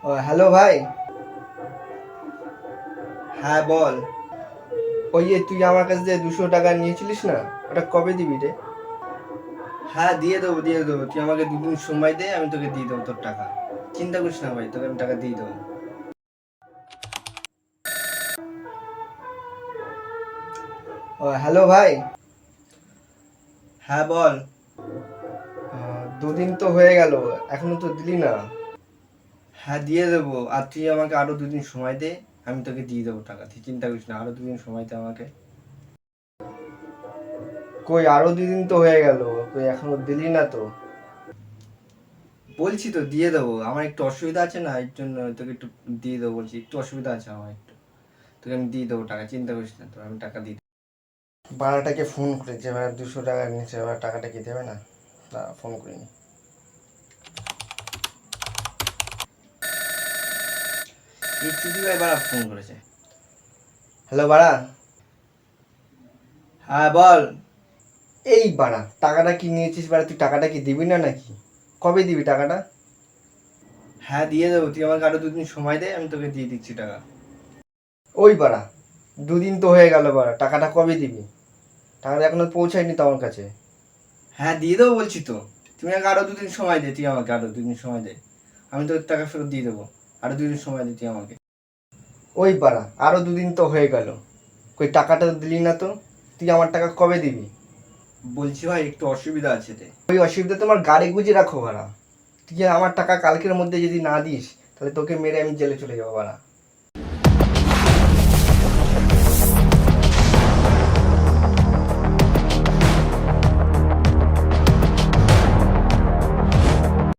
Hello ভাই। হ্যাঁ বল। ওই যে তুই আমার কাছে যে 200 টাকা নিয়েছিলিস না, ওটা কবে দিবি রে? হ্যাঁ দিয়ে দেবো তুই আমাকে 2 দিন সময় দে, আমি তোকে দিয়ে দেবো তোর টাকা। চিন্তা করিস না ভাই, তোকে আমি টাকা দিয়ে দেবো। হ্যালো ভাই। হ্যাঁ বল। 2 দিন তো হয়ে গেল, এখনো তো দিলি না। হ্যাঁ দিয়ে দেবো, আর তুই আমাকে আরো 2 দিন সময় দে, আমি তোকে দিয়ে দেবো টাকা, তুই চিন্তা করিস না, আরো 2 দিন সময় দে আমাকে। কই আরো 2 দিন তো হয়ে গেল, কই এখনো দিলি না তো। বলছি তো দিয়ে দেবো, আমার একটু অসুবিধা আছে না, এর জন্য তোকে একটু দিয়ে দেবো বলছি, একটু অসুবিধা আছে আমার একটু। তোকে আমি দিয়ে দেবো টাকা, চিন্তা করিস না, তো আমি টাকা দিয়ে দেবো। বাড়াটাকে ফোন করেছে, এবার 200 টাকা নিচে, এবার টাকাটা কি দেবে না? না ফোন করিনি। এই চুদি ভাই বাড়া ফোন করেছে। হ্যালো বাড়া। হ্যাঁ বল। এই বাড়া টাকাটা কি নিয়েছিস বাড়া, তুই টাকাটা কি দিবি না নাকি? কবে দিবি টাকাটা? হ্যাঁ দিয়ে দেবো, তুই আমাকে আরো 2 দিন সময় দে, আমি তোকে দিয়ে দিচ্ছি টাকা। ওই বাড়া 2 দিন তো হয়ে গেল বাড়া, টাকাটা কবে দিবি? টাকাটা এখনো পৌঁছায়নি তো আমার কাছে। হ্যাঁ দিয়ে দেবো বলছি তো, তুমি আমাকে আরো 2 দিন সময় দে, তুই আমাকে আরো 2 দিন সময় দে, আমি তোর টাকা ফেরত দিয়ে দেবো। আরো 2 দিন সময় দে তুই আমাকে। ওই বাড়া আরো 2 দিন তো হয়ে গেল, কই টাকাটা দিলি না তো, তুই আমার টাকা কবে দিবি? বলছি ভাই একটু অসুবিধা আছে রে। ওই অসুবিধা তোমার গাড়ি গুঁজে রাখো ভাড়া। তুই আমার টাকা কালকের মধ্যে যদি না দিস, তাহলে তোকে মেরে আমি জেলে চলে যাবো ভাড়া।